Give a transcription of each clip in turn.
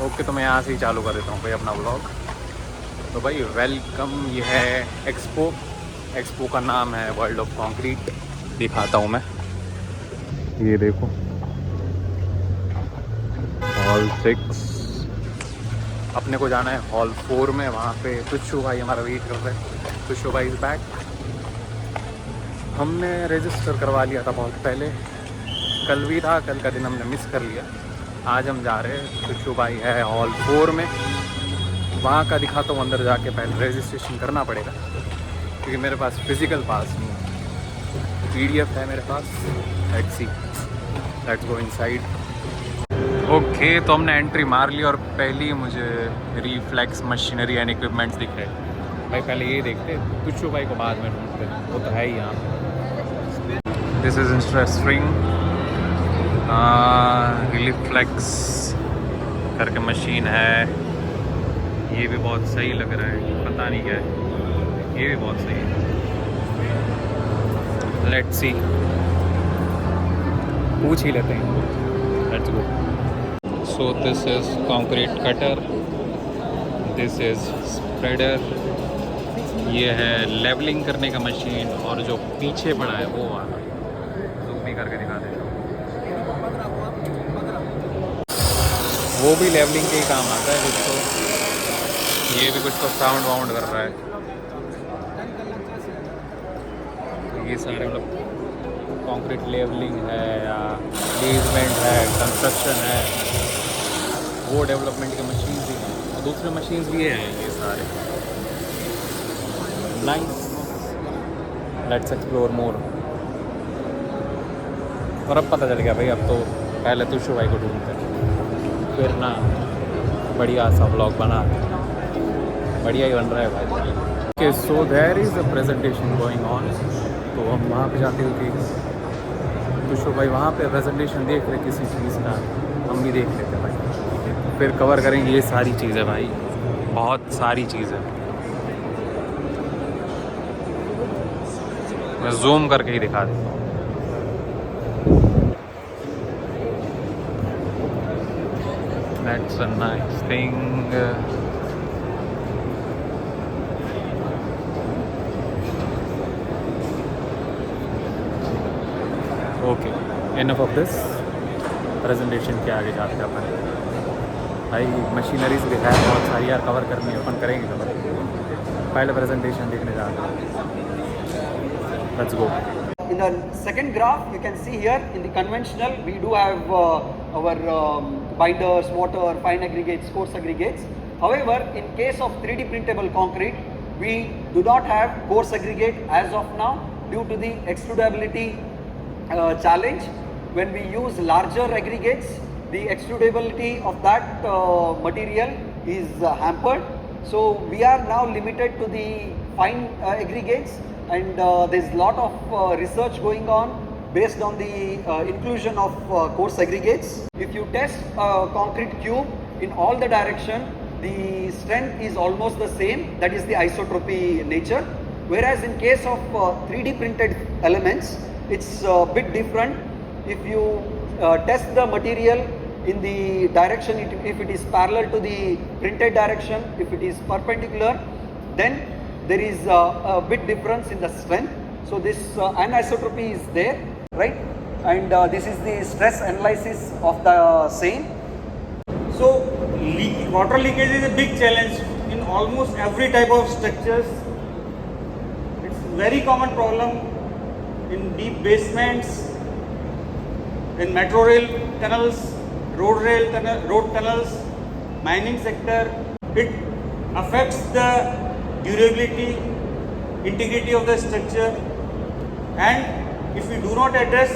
Okay, तो मैं यहाँ से ही चालू कर देता हूँ भाई अपना ब्लॉग। तो भाई वेलकम, ये है एक्सपो का नाम है वर्ल्ड ऑफ कंक्रीट। दिखाता हूँ मैं, ये देखो हॉल 6। अपने को जाना है हॉल 4 में, वहाँ पे तुच्छू भाई हमारा वेट कर रहे हैं। तुच्छू भाई इज बैक। हमने रजिस्टर करवा लिया था बहुत पहले, कल भी था, कल का दिन हमने मिस कर लिया। आज हम जा रहे हैं, तुच्छू भाई है हॉल 4 में, वहाँ का दिखाता हूँ। अंदर जाके पहले रजिस्ट्रेशन करना पड़ेगा क्योंकि मेरे पास फिज़िकल पास नहीं है, PDF है मेरे पास। Let's see, let's go inside. Okay, तो हमने एंट्री मार ली और पहली मुझे रिफ्लेक्स मशीनरी एंड इक्विपमेंट्स दिख रहे हैं। भाई पहले ये देखते, तुच्छू भाई को बाद में ढूंढते, वो तो है ही यहाँ। दिस इज़ इंटरेस्टिंग, रिफ्लेक्स करके मशीन है। ये भी बहुत सही लग रहा है, पता नहीं क्या है, ये भी बहुत सही है। लेट्स सी, पूछ ही लेते हैं। Let's go. So this is concrete cutter, this is spreader, ये है लेवलिंग करने का मशीन, और जो पीछे पड़ा है वो वाला जूम भी करके दिखा देता हूँ, वो भी लेवलिंग के ही काम आता है कुछ तो। ये भी कुछ तो साउंड वाउंड कर रहा है। तो ये सारे मतलब कंक्रीट लेवलिंग है या बेसमेंट है, कंस्ट्रक्शन है, वो डेवलपमेंट के मशीन्स ही हैं, और दूसरे मशीन्स भी हैं ये सारे। Nice, let's explore more. और अब पता चल गया भाई, अब तो पहले तुच्छू भाई को ढूंढते हैं, फिर ना बढ़िया सा ब्लॉग बना, बढ़िया ही बन रहा है भाई। Okay, so there is a presentation going on, तो हम वहाँ पे जाते हो कि तुच्छू भाई वहाँ पे प्रेजेंटेशन देख रहे किसी चीज़ का, हम भी देख लेते हैं भाई, फिर कवर करेंगे ये सारी चीज़ें भाई, बहुत सारी चीज़ें। मैं जूम करके ही दिखा देता हूँ। That's a nice thing. Okay, enough of this. Presentation के आगे जाते हैं अपन। भाई मशीनरीज भी है बहुत सारी यार, कवर करनी है, अपन करेंगे कवर। पहले प्रेजेंटेशन देखने जा रहे हैं, let's go. In the second graph, you can see here in the conventional, we do have our binders, mortar, fine aggregates, coarse aggregates. However, in case of 3D printable concrete, we do not have coarse aggregate as of now due to the extrudability challenge. When we use larger aggregates, the extrudability of that material is hampered. So we are now limited to the fine aggregates, and there's a lot of research going on based on the inclusion of coarse aggregates. If you test a concrete cube in all the direction, the strength is almost the same, that is the isotropy nature. Whereas in case of 3D printed elements, it's a bit different. If you test the material in the direction, if it is parallel to the printed direction, if it is perpendicular, then there is a bit difference in the strength. So this anisotropy is there, right? And this is the stress analysis of the same. So water leakage is a big challenge in almost every type of structures. It's very common problem in deep basements, in metro rail tunnels, road tunnels, mining sector. It affects the durability, integrity of the structure, and if we do not address,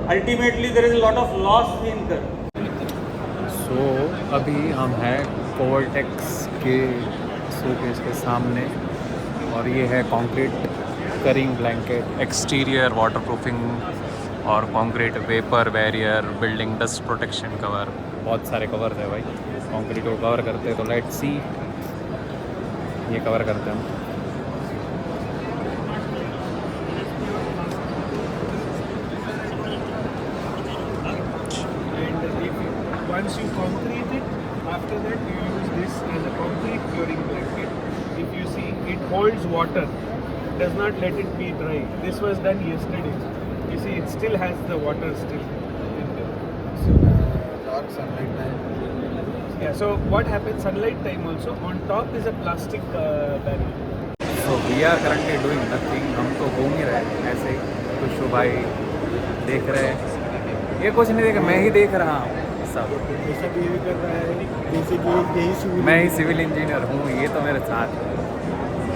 ultimately there is a lot of loss we incur. So अभी हम हैं कोवलटेक्स के showcase के सामने, और ये है concrete करिंग blanket, exterior waterproofing और concrete vapour barrier, building dust protection cover, बहुत सारे कवर है भाई। कंक्रीट को कवर करते हैं, तो लेट्स सी ये कवर करते हैं हम। Once you concrete it, after that you use this as a complete curing blanket. If you see, it holds water, does not let it be dry. This was done yesterday. You see, it still has the water still in there. Dark sunlight time. Yeah, so what happens sunlight time also, on top is a plastic barrier. So we are currently doing nothing, हम तो घूम ही रहे हैं ऐसे ही। खुशू भाई देख रहे हैं, ये कुछ नहीं देख, मैं ही देख रहा हूँ सब। ऐसा बिहेव कर रहा है जैसे कि यही civil मैं ही सिविल इंजीनियर हूँ, ये तो मेरे साथ है,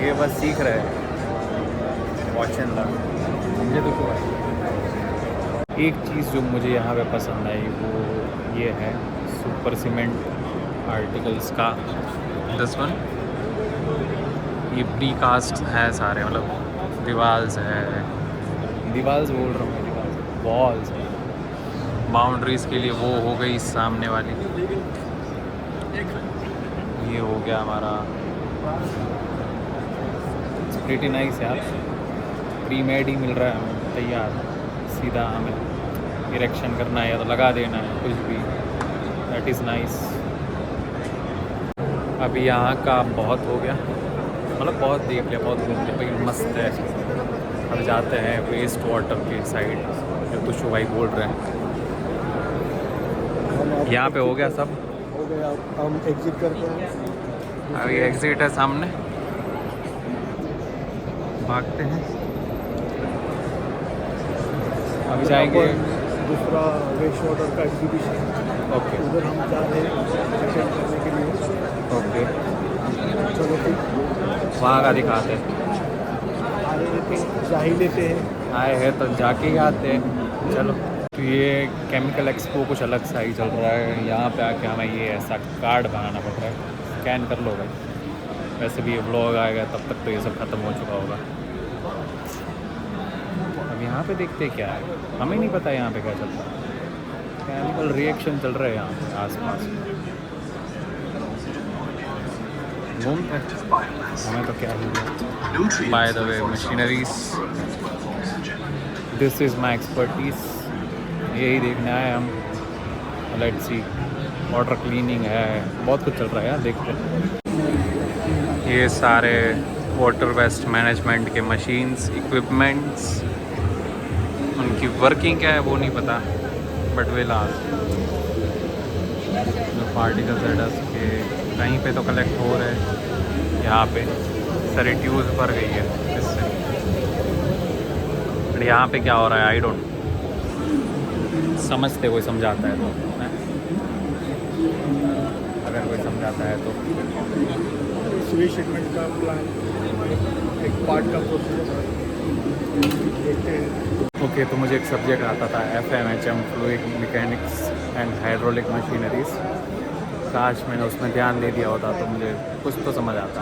ये बस सीख रहे हैं। वॉच एंड लर्न, समझे तो क्यों। एक चीज़ जो मुझे यहाँ पे पसंद आई वो ये है सुपर सीमेंट आर्टिकल्स का दिस वन। ये प्री कास्ट है सारे, मतलब दीवाल्स है, दीवाल्स बोल रहा हूँ, वॉल्स है। बाउंड्रीज़ के लिए वो हो गई सामने वाली, ये हो गया हमारा। प्रीटी नाइस यार, प्री मेड ही मिल रहा है हमें तैयार, सीधा हमें इरेक्शन करना है या तो लगा देना है कुछ भी। That is nice. अभी यहाँ का बहुत हो गया, मतलब बहुत देख लिया, बहुत घूम लिया, भाई मस्त है। अब जाते हैं वेस्ट वाटर के साइड, जो कुछ भाई बोल रहे हैं। यहाँ पे हो गया सब, हो गया। हम एग्जिट करते हैं। अभी एग्जिट है सामने, भागते हैं। अभी जाएंगे दूसरा वेस्ट वाटर का एग्जीबिशन, ओके उधर हम जा रहे हैं अटेंड करने के लिए। ओके, चलो फिर वहाँ का दिखाते हैं। आ रहे थे, जा ही लेते हैं। आए हैं तो जाके ही आते हैं, चलो। तो ये केमिकल एक्सपो कुछ अलग सा ही चल रहा है। यहाँ पे आके हमें ये ऐसा कार्ड बनाना पड़ रहा है, स्कैन कर लो भाई। वैसे भी ये व्लॉग आएगा तब तक तो ये सब ख़त्म हो चुका होगा। अब यहाँ पे देखते क्या है, हमें नहीं पता यहाँ पे क्या चलता है। केमिकल रिएक्शन चल रहे हैं यहाँ पे आसपास, घूमते हैं, हमें तो क्या ही। By the way machineries, this is my expertise, यही देखने आए हम। लेट्स सी, वाटर क्लीनिंग है, बहुत कुछ चल रहा है यार, देखते हैं। ये सारे वाटर वेस्ट मैनेजमेंट के मशीन्स, इक्विपमेंट्स, उनकी वर्किंग क्या है वो नहीं पता, बट वे लास्ट जो पार्टिकल्स है डस्ट के कहीं पे तो कलेक्ट हो रहे हैं। यहाँ पे सारी ट्यूब्स भर गई है इससे, बट यहाँ पे क्या हो रहा है आई डोंट, समझते कोई समझाता है तो हैं? अगर कोई समझाता है तो। स्वीट ट्रीटमेंट का प्लान एक पार्ट का प्रोसीजर देखते हैं। ओके, तो मुझे एक सब्जेक्ट आता था FMHM, fluid mechanics and hydraulic machineries. काश मैंने उसमें ध्यान दे दिया होता तो मुझे कुछ तो समझ आता।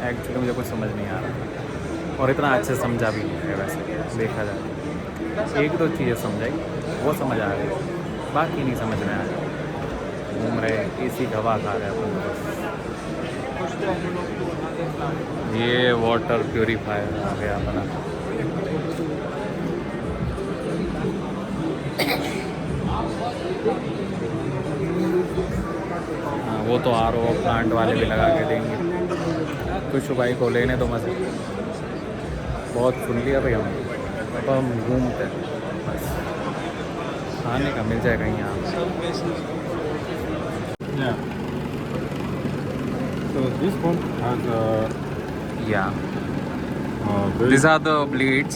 एक्चुअली मुझे कुछ समझ नहीं आ रहा, और इतना अच्छे से समझा भी नहीं है वैसे देखा जाए। एक दो चीज़ें समझाई, वो समझ आ गई, बाकी नहीं समझ में आया। घूम रहे, AC हवा खा रहे अपन तो। ये वाटर प्योरीफायर आ गया अपना। हाँ, वो तो RO प्लांट वाले भी लगा के देंगे। कुछ भाई को लेने तो मज़े, बहुत सुन लिया भाई हम, अब हम घूमते हैं बस, खाने का मिल जाएगा यहाँ। Yeah. So this one has Yeah, very these are the blades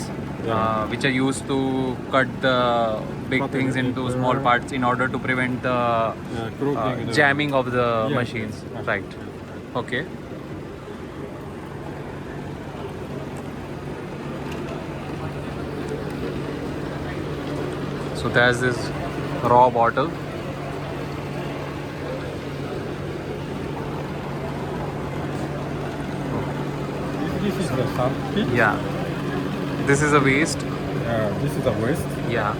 which are used to cut the big Cut things it into into small parts in order to prevent the crooking the- jamming of the Yes, machines. yes. Right. Okay. So there's this raw bottle. This is the sand pit. Yeah. This is a waste. This is the waste. Yeah.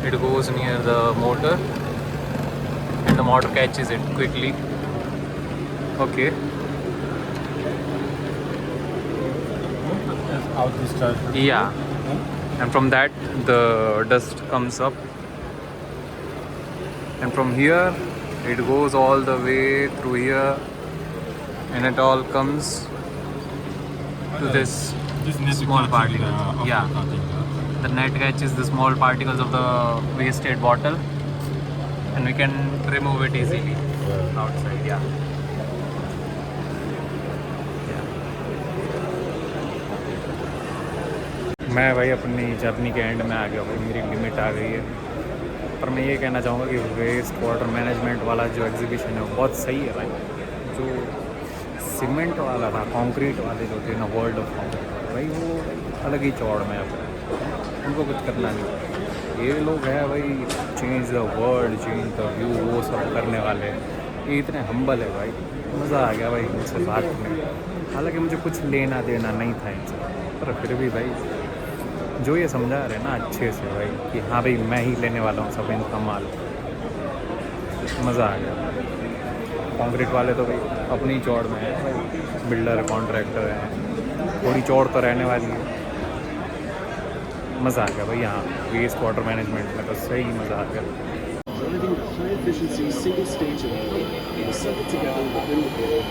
It goes near the motor and the motor catches it quickly. Okay. That's out discharge. Yeah. And from that the dust comes up. and from here it goes all the way through here and it all comes to this This net small catching, particle. after Yeah, cutting, the net catches the small particles of the wasted bottle and we can remove it easily outside. Yeah. मैं भाई अपनी journey के and में आ गया भाई, मेरी limit आ गई है। पर मैं ये कहना चाहूँगा कि वेस्ट वाटर मैनेजमेंट वाला जो एग्जीबिशन है वो बहुत सही है भाई। जो सीमेंट वाला था, कंक्रीट वाले जो थे ना, वर्ल्ड ऑफ कंक्रीट भाई, वो अलग ही चौड़ में है, उनको कुछ करना नहीं। ये लोग हैं भाई change the world, change the view, वो सब करने वाले। ये इतने हम्बल है भाई, मज़ा आ गया भाई इनसे बात में। हालांकि मुझे कुछ लेना देना नहीं था इनसे, पर फिर भी भाई जो ये समझा रहे ना अच्छे से भाई कि हाँ भाई मैं ही लेने वाला हूँ सब इनका माल, मज़ा आ गया। कंक्रीट वाले तो भाई अपनी चौड़ में है भाई, बिल्डर कॉन्ट्रैक्टर हैं, थोड़ी चौड़ तो रहने वाली है। मज़ा आ गया भाई यहाँ वेस्ट वाटर मैनेजमेंट में, तो सही मज़ा आ गया। Driving the high-efficiency single-stage array and assembled together within the building.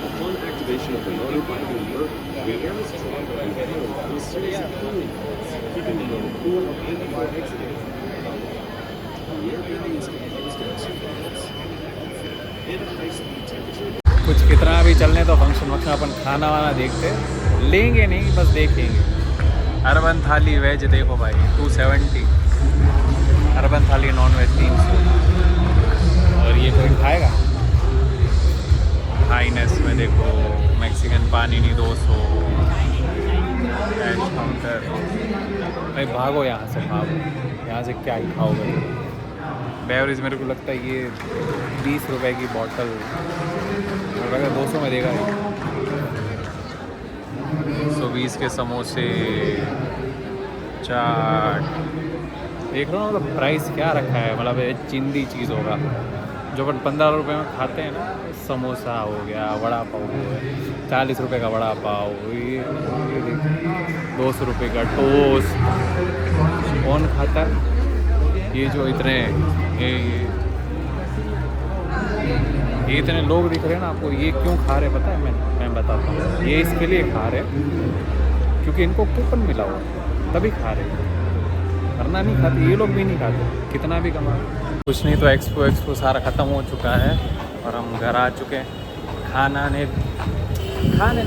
Upon activation of the motor by the inverter, the air is drawn and held in a series of cooling fans, keeping the motor cool and before exiting. The air venting is composed of two fans and a high-speed temperature. कुछ कितना भी चलने तो function अपन खाना वाना देखते लेंगे नहीं, बस देखेंगे। अर्बन थाली वेज देखो भाई 270, अर्बन थाली नॉन वेज 300। और ये कोई खाएगा हाईनेस में देखो, मैक्सिकन पानीनी 200, कैश काउंटर। भाई भागो यहाँ से, भागो यहाँ से, क्या ही खाओगे। बेवरेज मेरे को लगता है ये 20 रुपए की बॉटल, अगर 200 में देगा ये। 120 के समोसे, चाट, देख रहा हूँ मतलब प्राइस क्या रखा है, मतलब ये चिंदी चीज़ होगा जो अपन 15 रुपए में खाते हैं ना। समोसा हो गया, वड़ा पाव हो गया, 40 रुपए का वड़ा पाव, ये 200 रुपए का टोस्ट। कौन खाता है ये जो इतने ये इतने लोग दिख रहे हैं ना आपको, ये क्यों खा रहे पता है? मैं बताता हूँ। ये इसके लिए खा रहे क्योंकि इनको कूपन मिला हुआ, तभी खा रहे। वरना नहीं खाते, ये लोग भी नहीं खाते कितना भी कमा। कुछ नहीं तो एक्सपो सारा ख़त्म हो चुका है और हम घर आ चुके हैं। खाने ने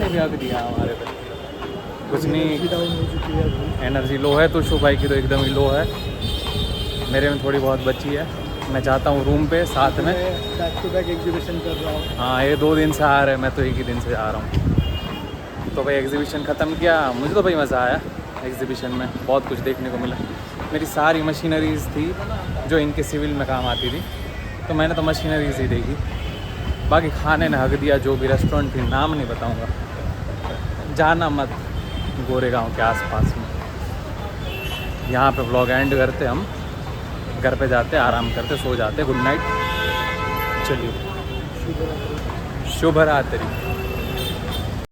भी हक दिया हमारे पे। कुछ नहीं, एनर्जी लो है तो शो भाई की तो एकदम ही लो है, मेरे में थोड़ी बहुत बची है। मैं चाहता हूँ रूम पे साथ में बैक टू बैक एग्जीबिशन कर रहा हूँ। हाँ, ये 2 दिन से आ रहे हैं, मैं तो एक ही दिन से आ रहा हूँ। तो भाई एग्जीबिशन ख़त्म किया, मुझे तो भाई मज़ा आया एग्जीबिशन में, बहुत कुछ देखने को मिला। मेरी सारी मशीनरीज़ थी जो इनके सिविल में काम आती थी, तो मैंने तो मशीनरीज़ ही देखी। बाकी खाने ने हक दिया, जो भी रेस्टोरेंट थी, नाम नहीं बताऊँगा, जाना मत गोरेगांव के आसपास में। यहाँ पे व्लॉग एंड करते, हम घर पे जाते, आराम करते, सो जाते। गुड नाइट, चलिए, शुभ रात्रि।